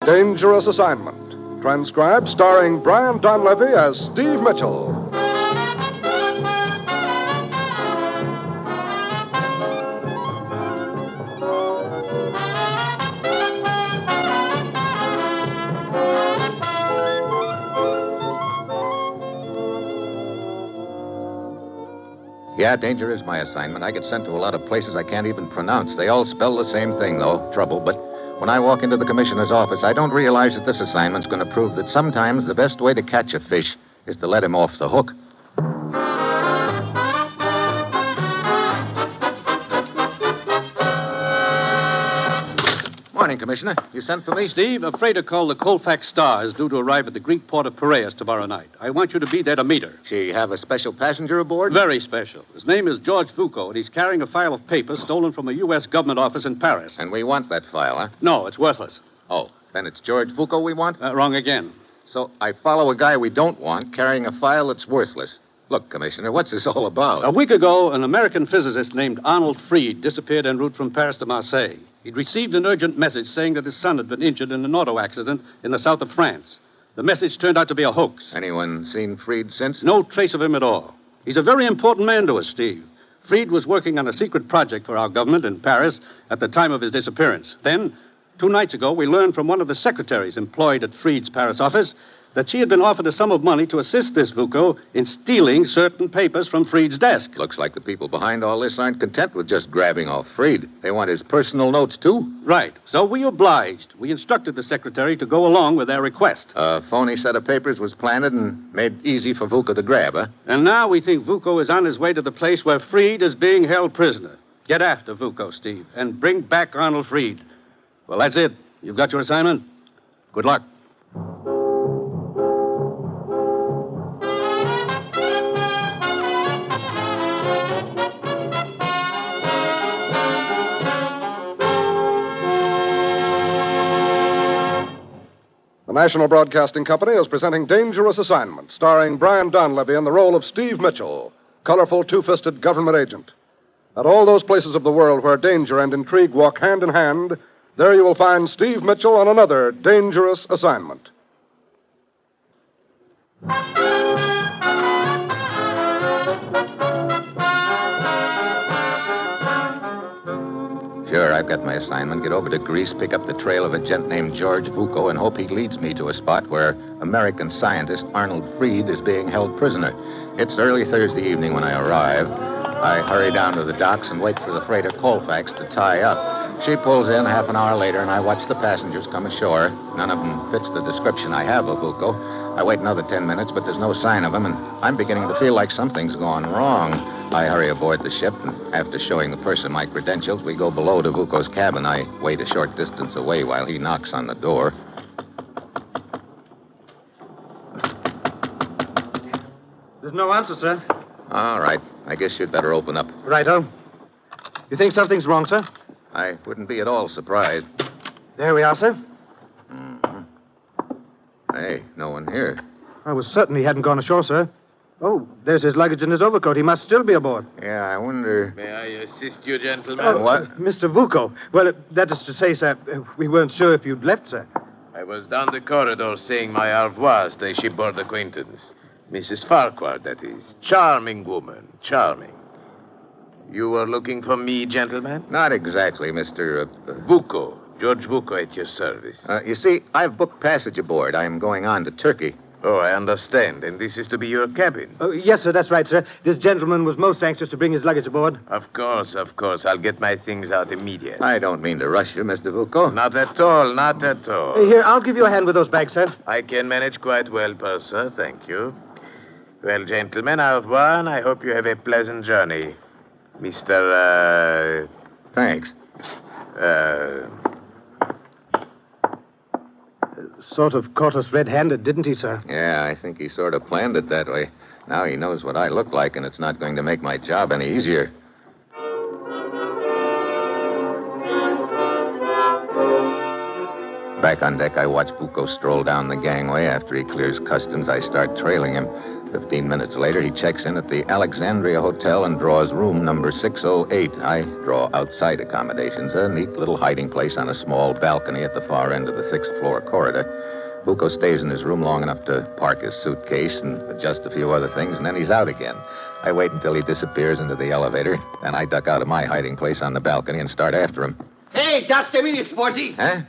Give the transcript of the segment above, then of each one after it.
Dangerous Assignment. Transcribed starring Brian Donlevy as Steve Mitchell. Yeah, danger is my assignment. I get sent to a lot of places I can't even pronounce. They all spell the same thing, though, trouble. But when I walk into the commissioner's office, I don't realize that this assignment's going to prove that sometimes the best way to catch a fish is to let him off the hook. Morning, Commissioner. You sent for me? Steve, a freighter called the Colfax Star is due to arrive at the Greek port of Piraeus tomorrow night. I want you to be there to meet her. She have a special passenger aboard? Very special. His name is George Foucault, and he's carrying a file of papers stolen from a U.S. government office in Paris. And we want that file, huh? No, it's worthless. Oh, then it's George Foucault we want? Wrong again. So I follow a guy we don't want carrying a file that's worthless. Look, Commissioner, what's this all about? A week ago, an American physicist named Arnold Freed disappeared en route from Paris to Marseille. He'd received an urgent message saying that his son had been injured in an auto accident in the south of France. The message turned out to be a hoax. Anyone seen Freed since? No trace of him at all. He's a very important man to us, Steve. Freed was working on a secret project for our government in Paris at the time of his disappearance. Then, 2 nights ago, we learned from one of the secretaries employed at Freed's Paris office that she had been offered a sum of money to assist this Foucault in stealing certain papers from Freed's desk. Looks like the people behind all this aren't content with just grabbing off Freed. They want his personal notes, too? Right. So we obliged. We instructed the secretary to go along with their request. A phony set of papers was planted and made easy for Foucault to grab, huh? And now we think Foucault is on his way to the place where Freed is being held prisoner. Get after Foucault, Steve, and bring back Arnold Freed. Well, that's it. You've got your assignment. Good luck. The National Broadcasting Company is presenting Dangerous Assignment, starring Brian Donlevy in the role of Steve Mitchell, colorful two-fisted government agent. At all those places of the world where danger and intrigue walk hand in hand, there you will find Steve Mitchell on another dangerous assignment. Sure, I've got my assignment. Get over to Greece, pick up the trail of a gent named George Foucault, and hope he leads me to a spot where American scientist Arnold Freed is being held prisoner. It's early Thursday evening when I arrive. I hurry down to the docks and wait for the freighter Colfax to tie up. She pulls in half an hour later, and I watch the passengers come ashore. None of them fits the description I have of Foucault. I wait another 10 minutes, but there's no sign of him, and I'm beginning to feel like something's gone wrong. I hurry aboard the ship, and after showing the purser my credentials, we go below to Foucault's cabin. I wait a short distance away while he knocks on the door. There's no answer, sir. All right. I guess you'd better open up. Righto. You think something's wrong, sir? I wouldn't be at all surprised. There we are, sir. Mm-hmm. Hey, no one here. I was certain he hadn't gone ashore, sir. Oh, there's his luggage and his overcoat. He must still be aboard. Yeah, I wonder... May I assist you, gentlemen? What? Mr. Foucault. Well, that is to say, sir, we weren't sure if you'd left, sir. I was down the corridor saying my au revoir to a shipboard acquaintance. Mrs. Farquhar, that is. Charming woman. Charming. You were looking for me, gentlemen? Not exactly, Mr. Foucault. George Foucault at your service. You see, I've booked passage aboard. I'm going on to Turkey. Oh, I understand. And this is to be your cabin? Oh, yes, sir, that's right, sir. This gentleman was most anxious to bring his luggage aboard. Of course. I'll get my things out immediately. I don't mean to rush you, Mr. Foucault. Not at all, not at all. Here, I'll give you a hand with those bags, sir. I can manage quite well, purser. Thank you. Well, gentlemen, au revoir, and I hope you have a pleasant journey. Mr. Thanks. Sort of caught us red-handed, didn't he, sir? Yeah, I think he sort of planned it that way. Now he knows what I look like, and it's not going to make my job any easier. Back on deck, I watch Bucco stroll down the gangway. After he clears customs, I start trailing him. 15 minutes later, he checks in at the Alexandria Hotel and draws room number 608. I draw outside accommodations, a neat little hiding place on a small balcony at the far end of the 6th floor corridor. Bucco stays in his room long enough to park his suitcase and adjust a few other things, and then he's out again. I wait until he disappears into the elevator. Then I duck out of my hiding place on the balcony and start after him. Hey, just a minute, Sporty. Huh?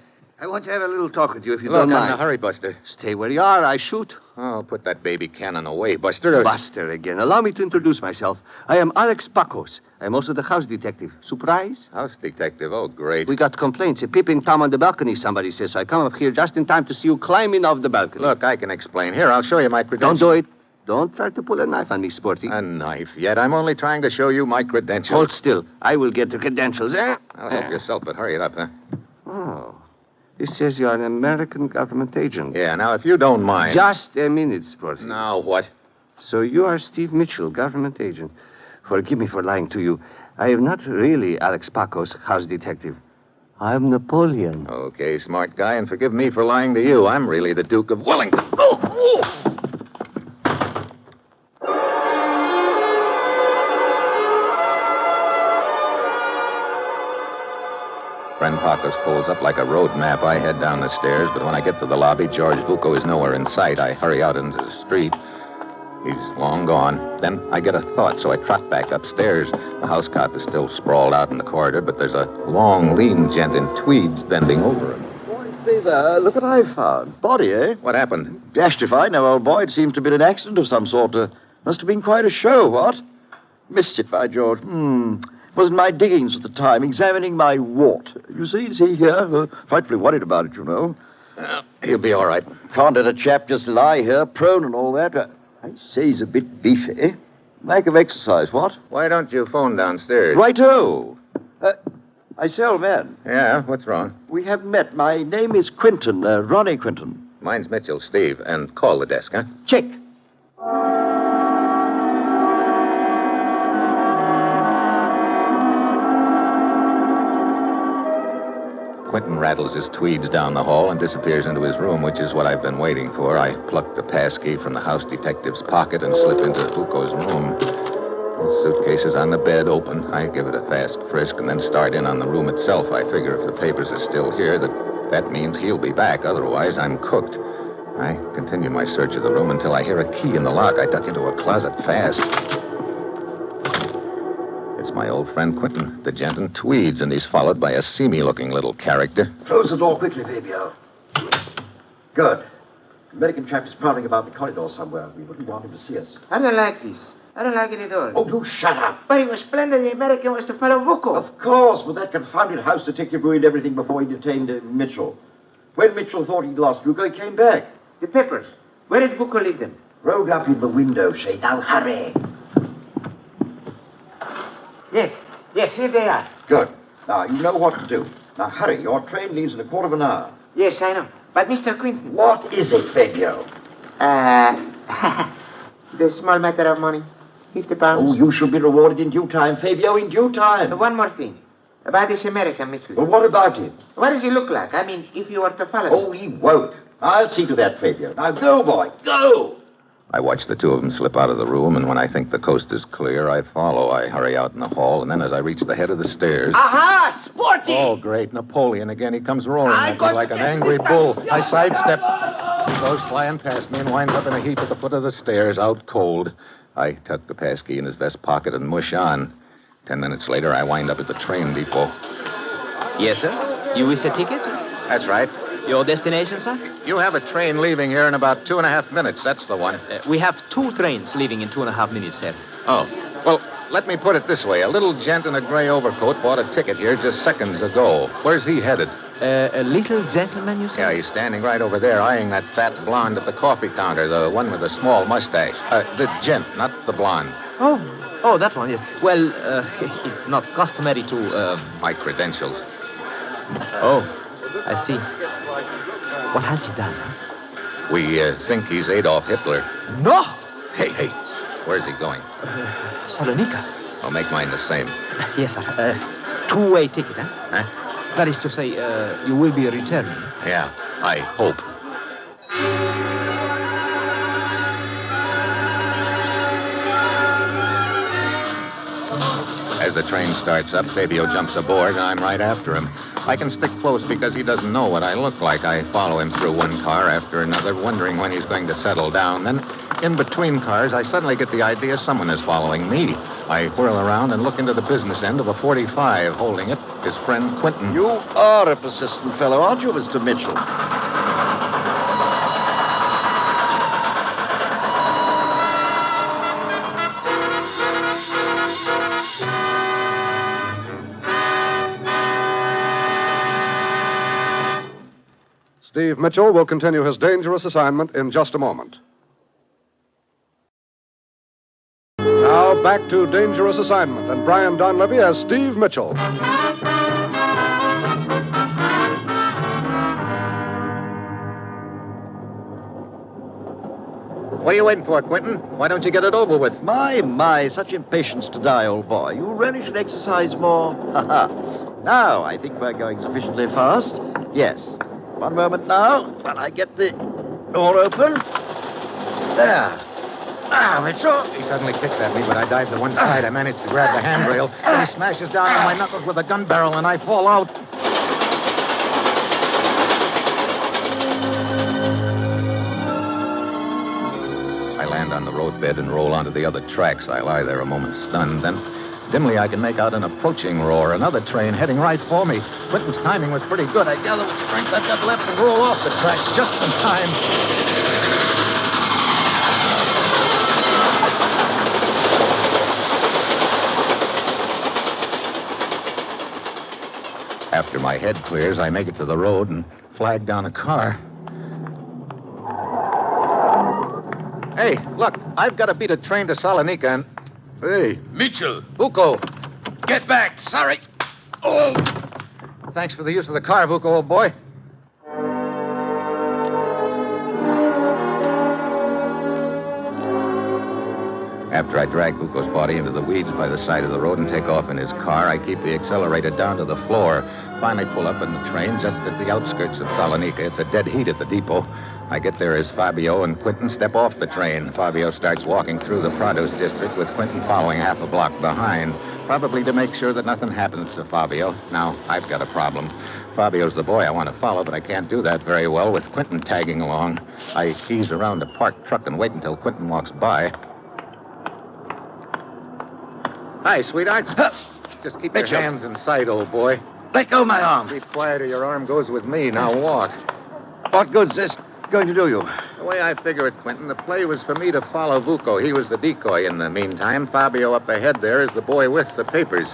I want to have a little talk with you if you Look, don't I'm mind. in a hurry, Buster. Stay where you are. I shoot. Oh, put that baby cannon away, Buster. Buster again. Allow me to introduce myself. I am Alex Pacos. I'm also the house detective. Surprise? House detective. Oh, great. We got complaints. A peeping Tom on the balcony, somebody says. So I come up here just in time to see you climbing off the balcony. Look, I can explain. Here, I'll show you my credentials. Don't do it. Don't try to pull a knife on me, Sporty. A knife yet. I'm only trying to show you my credentials. Hold still. I will get the credentials, eh? I'll help yourself, but hurry it up, huh? Oh. This says you're an American government agent. Yeah, now, if you don't mind... Just a minute, Sporty. Now, what? So you are Steve Mitchell, government agent. Forgive me for lying to you. I am not really Alex Pacos, house detective. I'm Napoleon. Okay, smart guy, and forgive me for lying to you. I'm really the Duke of Wellington. Friend Pacos pulls up like a road map. I head down the stairs, but when I get to the lobby, George Bucco is nowhere in sight. I hurry out into the street. He's long gone. Then I get a thought, so I trot back upstairs. The house cop is still sprawled out in the corridor, but there's a long, lean gent in tweeds bending over him. Boy, stay there. Look what I've found. Body, eh? What happened? Dashed if I know, old boy. It seems to have been an accident of some sort. Must have been quite a show, what? Missed it, by George. Was in my diggings at the time, examining my wart. You see here? Frightfully worried about it, you know. He'll be all right. Can't let a chap just lie here, prone and all that. I say he's a bit beefy. Lack of exercise, what? Why don't you phone downstairs? Righto. I say, old man, Yeah, what's wrong? we have met. My name is Quinton, Ronnie Quinton. Mine's Mitchell, Steve, and call the desk, huh? Check. Quentin rattles his tweeds down the hall and disappears into his room, which is what I've been waiting for. I pluck the passkey from the house detective's pocket and slip into Foucault's room. The suitcase is on the bed, open. I give it a fast frisk and then start in on the room itself. I figure if the papers are still here, that means he'll be back. Otherwise, I'm cooked. I continue my search of the room until I hear a key in the lock. I duck into a closet fast. It's my old friend Quentin, the gent in tweeds, and he's followed by a seamy-looking little character. Close the door quickly, Fabio. Good. The American chap is prowling about the corridor somewhere. We wouldn't want him to see us. I don't like this. I don't like it at all. Oh, you shut up. But it was splendid. The American was to follow Vuko. Of course, but that confounded house detective ruined everything before he detained Mitchell. When Mitchell thought he'd lost Vuko, he came back. The papers. Where did Vuko leave them? Rolled up in the window shade. Now, hurry. Yes, here they are. Good. Now, you know what to do. Now, hurry. Your train leaves in a quarter of an hour. Yes, I know. But Mr. Quinton. What is it, Fabio? The small matter of money. 50 pounds. Oh, you shall be rewarded in due time, Fabio, in due time. One more thing. About this American Mitchell. Well, what about him? What does he look like? I mean, if you were to follow Oh, he won't. I'll see to that, Fabio. Now, go, boy. Go! I watch the two of them slip out of the room, and when I think the coast is clear, I follow. I hurry out in the hall, and then as I reach the head of the stairs... Aha! Sporty! Oh, great. Napoleon again. He comes roaring I at me got like an to angry get bull. this I sidestep. He goes flying past me and winds up in a heap at the foot of the stairs, out cold. I tuck the passkey in his vest pocket and mush on. 10 minutes later, I wind up at the train depot. Yes, sir. You wish a ticket? That's right. Your destination, sir? You have a train leaving here in about 2.5 minutes. That's the one. We have 2 trains leaving in 2.5 minutes, sir. Oh. Well, let me put it this way. A little gent in a gray overcoat bought a ticket here just seconds ago. Where's he headed? A little gentleman, you say? Yeah, he's standing right over there, eyeing that fat blonde at the coffee counter, the one with the small mustache. The gent, not the blonde. Oh, that one, yes. Well, it's not customary to, My credentials. Oh, I see. What has he done, huh? We think he's Adolf Hitler. No! Hey, where's he going? Salonika. I'll make mine the same. Yes, sir. 2-way ticket, huh? Huh? That is to say, you will be returning. Yeah, I hope. As the train starts up, Fabio jumps aboard, and I'm right after him. I can stick close because he doesn't know what I look like. I follow him through one car after another, wondering when he's going to settle down. Then, in between cars, I suddenly get the idea someone is following me. I whirl around and look into the business end of a 45. Holding it, his friend Quentin. You are a persistent fellow, aren't you, Mr. Mitchell? Steve Mitchell will continue his dangerous assignment in just a moment. Now back to Dangerous Assignment and Brian Donlevy as Steve Mitchell. What are you waiting for, Quentin? Why don't you get it over with? My, such impatience to die, old boy. You really should exercise more. Now, I think we're going sufficiently fast. Yes. One moment now, when I get the door open. There. Now, Mitchell. He suddenly kicks at me, but I dive to one side. I manage to grab the handrail. Then he smashes down on my knuckles with a gun barrel, and I fall out. I land on the roadbed and roll onto the other tracks. I lie there a moment stunned. Then, dimly, I can make out an approaching roar. Another train heading right for me. Quentin's timing was pretty good. I gather with strength. I've got left and roll off the tracks just in time. After my head clears, I make it to the road and flag down a car. Hey, look, I've got to beat a train to Salonika and... Hey. Mitchell! Vuko! Get back! Sorry! Oh! Thanks for the use of the car, Vuko, old boy. After I drag Vuko's body into the weeds by the side of the road and take off in his car, I keep the accelerator down to the floor. Finally pull up in the train just at the outskirts of Salonika. It's a dead heat at the depot. I get there as Fabio and Quentin step off the train. Fabio starts walking through the Prados district with Quentin following half a block behind, probably to make sure that nothing happens to Fabio. Now, I've got a problem. Fabio's the boy I want to follow, but I can't do that very well with Quentin tagging along. I ease around a parked truck and wait until Quentin walks by. Hi, sweetheart. Just keep your hands in sight, old boy. Let go my arm. Keep quiet or your arm goes with me. Now walk. What good's this going to do you? The way I figure it, Quentin, the play was for me to follow Vuko. He was the decoy in the meantime. Fabio up ahead there is the boy with the papers.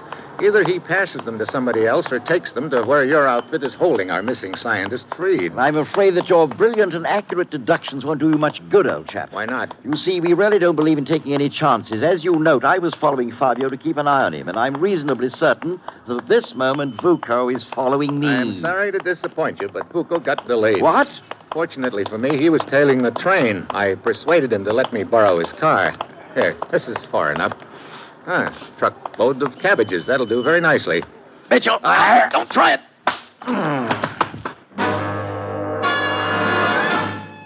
Either he passes them to somebody else or takes them to where your outfit is holding our missing scientist, Freed. I'm afraid that your brilliant and accurate deductions won't do you much good, old chap. Why not? You see, we really don't believe in taking any chances. As you note, I was following Fabio to keep an eye on him, and I'm reasonably certain that at this moment Vuko is following me. I'm sorry to disappoint you, but Vuko got delayed. What? Fortunately for me, he was tailing the train. I persuaded him to let me borrow his car. Here, this is far enough. Truckload of cabbages. That'll do very nicely. Mitchell, don't try it.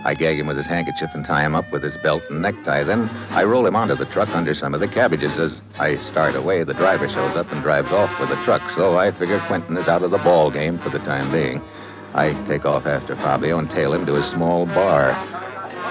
I gag him with his handkerchief and tie him up with his belt and necktie. Then I roll him onto the truck under some of the cabbages. As I start away, the driver shows up and drives off with the truck, so I figure Quentin is out of the ball game for the time being. I take off after Fabio and tail him to a small bar.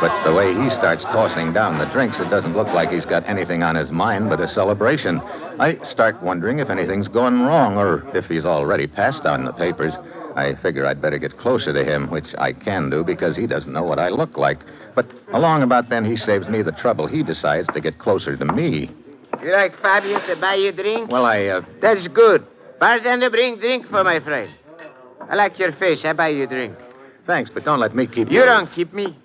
But the way he starts tossing down the drinks, it doesn't look like he's got anything on his mind but a celebration. I start wondering if anything's gone wrong or if he's already passed on the papers. I figure I'd better get closer to him, which I can do because he doesn't know what I look like. But along about then, he saves me the trouble. He decides to get closer to me. You like Fabio to buy you a drink? Well, That's good. Bartender, bring drink for my friend. I like your face. I buy you a drink. Thanks, but don't let me keep You don't keep me.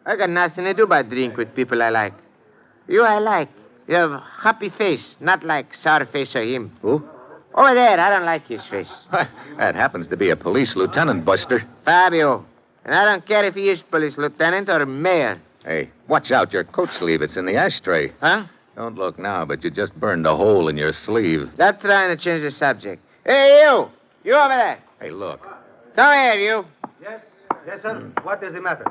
I got nothing to do but drink with people I like. You I like. You have a happy face, not like sour face or him. Who? Over there, I don't like his face. That happens to be a police lieutenant, Buster. Fabio. And I don't care if he is police lieutenant or mayor. Hey, watch out, your coat sleeve. It's in the ashtray. Huh? Don't look now, but you just burned a hole in your sleeve. Stop trying to change the subject. Hey, you! You over there! Hey, look. Come here, you. Yes, sir. What is the matter?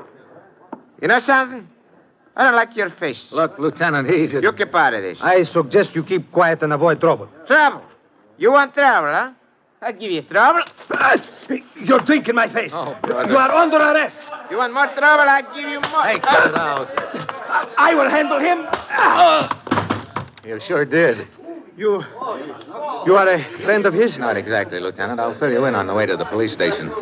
You know something? I don't like your face. Look, Lieutenant, he's... You keep out of this. I suggest you keep quiet and avoid trouble. Trouble? You want trouble, huh? I'll give you trouble. You're drinking my face. Oh, brother. You are under arrest. You want more trouble? I'll give you more. Hey, cut it out. I will handle him. You sure did. You are a friend of his? Not exactly, Lieutenant. I'll fill you in on the way to the police station.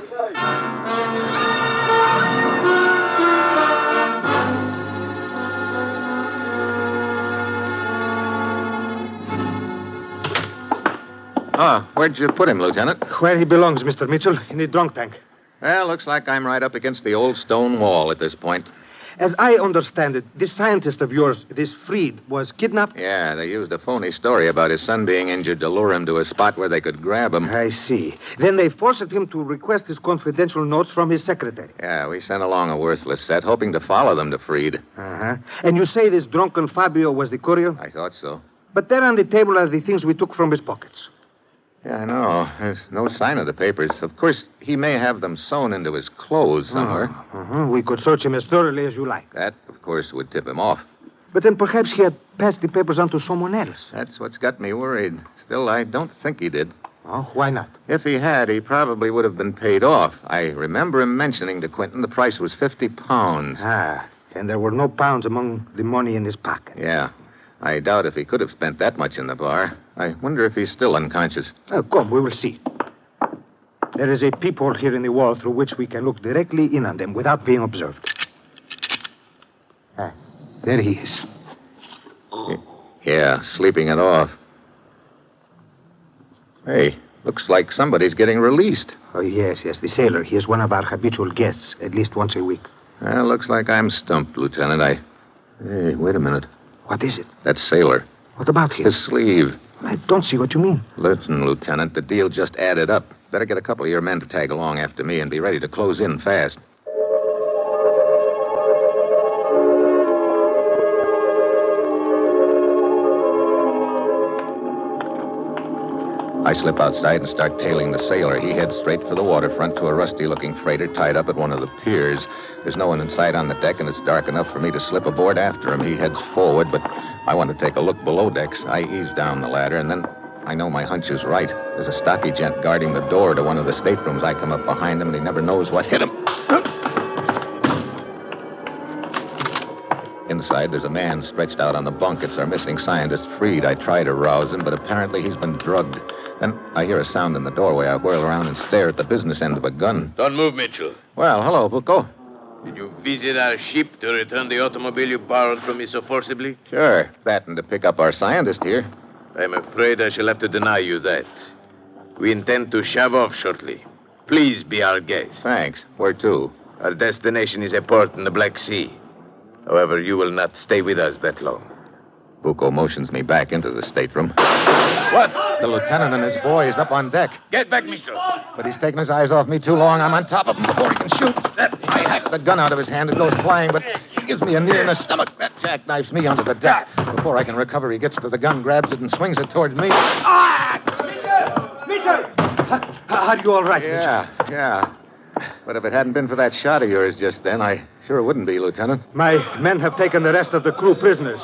Oh, where'd you put him, Lieutenant? Where he belongs, Mr. Mitchell, in the drunk tank. Well, looks like I'm right up against the old stone wall at this point. As I understand it, this scientist of yours, this Freed, was kidnapped? Yeah, they used a phony story about his son being injured to lure him to a spot where they could grab him. I see. Then they forced him to request his confidential notes from his secretary. Yeah, we sent along a worthless set, hoping to follow them to Freed. Uh-huh. And you say this drunken Fabio was the courier? I thought so. But there on the table are the things we took from his pockets. Yeah, I know. There's no sign of the papers. Of course, he may have them sewn into his clothes somewhere. We could search him as thoroughly as you like. That, of course, would tip him off. But then perhaps he had passed the papers on to someone else. That's what's got me worried. Still, I don't think he did. Oh, why not? If he had, he probably would have been paid off. I remember him mentioning to Quentin the price was 50 pounds. Ah, and there were no pounds among the money in his pocket. Yeah. I doubt if he could have spent that much in the bar. I wonder if he's still unconscious. Oh, come, we will see. There is a peephole here in the wall through which we can look directly in on them without being observed. Ah, there he is. Yeah, sleeping it off. Hey, looks like somebody's getting released. Oh, yes, the sailor. He is one of our habitual guests, at least once a week. Well, looks like I'm stumped, Lieutenant. Hey, wait a minute. What is it? That sailor. What about him? His sleeve. I don't see what you mean. Listen, Lieutenant, the deal just added up. Better get a couple of your men to tag along after me and be ready to close in fast. I slip outside and start tailing the sailor. He heads straight for the waterfront to a rusty-looking freighter tied up at one of the piers. There's no one in sight on the deck, and it's dark enough for me to slip aboard after him. He heads forward, but I want to take a look below decks. I ease down the ladder, and then I know my hunch is right. There's a stocky gent guarding the door to one of the staterooms. I come up behind him, and he never knows what hit him. Inside, there's a man stretched out on the bunk. It's our missing scientist, Freed. I try to rouse him, but apparently he's been drugged. Then I hear a sound in the doorway. I whirl around and stare at the business end of a gun. Don't move, Mitchell. Well, hello, Bucco. Did you visit our ship to return the automobile you borrowed from me so forcibly? Sure. That and to pick up our scientist here. I'm afraid I shall have to deny you that. We intend to shove off shortly. Please be our guest. Thanks. Where to? Our destination is a port in the Black Sea. However, you will not stay with us that long. Bucco motions me back into the stateroom. What? The lieutenant and his boy is up on deck. Get back, Mitchell. But he's taken his eyes off me too long. I'm on top of him before he can shoot. I hack the gun out of his hand. It goes flying, but he gives me a knee in the stomach. That jackknifes me onto the deck. Before I can recover, he gets to the gun, grabs it, and swings it towards me. Mitchell! Are you all right, Yeah. But if it hadn't been for that shot of yours just then, I sure wouldn't be, Lieutenant. My men have taken the rest of the crew prisoners.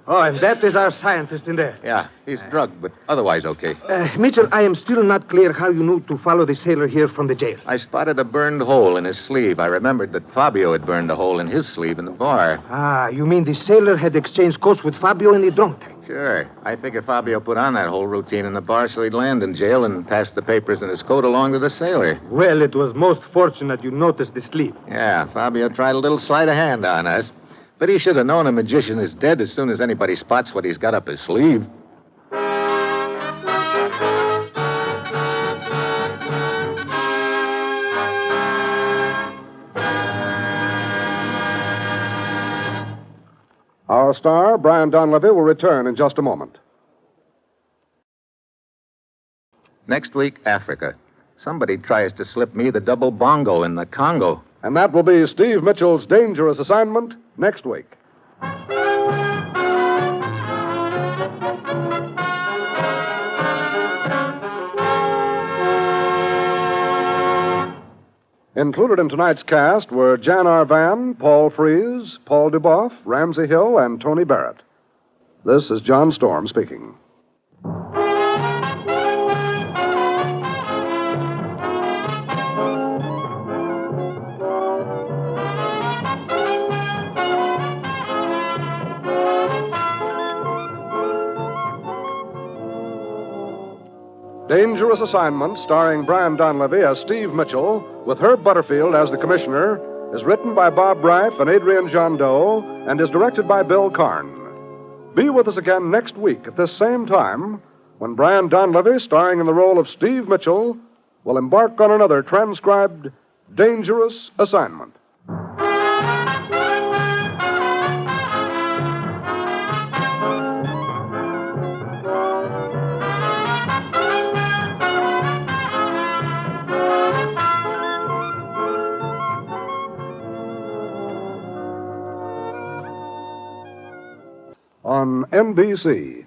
Oh, and that is our scientist in there. Yeah, he's drugged, but otherwise okay. Mitchell, I am still not clear how you knew to follow the sailor here from the jail. I spotted a burned hole in his sleeve. I remembered that Fabio had burned a hole in his sleeve in the bar. Ah, you mean the sailor had exchanged coats with Fabio in the drunk tank? Sure. I figure Fabio put on that whole routine in the bar so he'd land in jail and pass the papers in his coat along to the sailor. Well, it was most fortunate you noticed the sleeve. Yeah, Fabio tried a little sleight of hand on us. But he should have known a magician is dead as soon as anybody spots what he's got up his sleeve. Our star, Brian Donlevy, will return in just a moment. Next week, Africa. Somebody tries to slip me the double bongo in the Congo. And that will be Steve Mitchell's dangerous assignment next week. Included in tonight's cast were Jan Arvan, Paul Frees, Paul Duboff, Ramsey Hill, and Tony Barrett. This is John Storm speaking. Dangerous Assignment, starring Brian Donlevy as Steve Mitchell, with Herb Butterfield as the commissioner, is written by Bob Reif and Adrian Jondot and is directed by Bill Karn. Be with us again next week at this same time when Brian Donlevy, starring in the role of Steve Mitchell, will embark on another transcribed Dangerous Assignment. On NBC.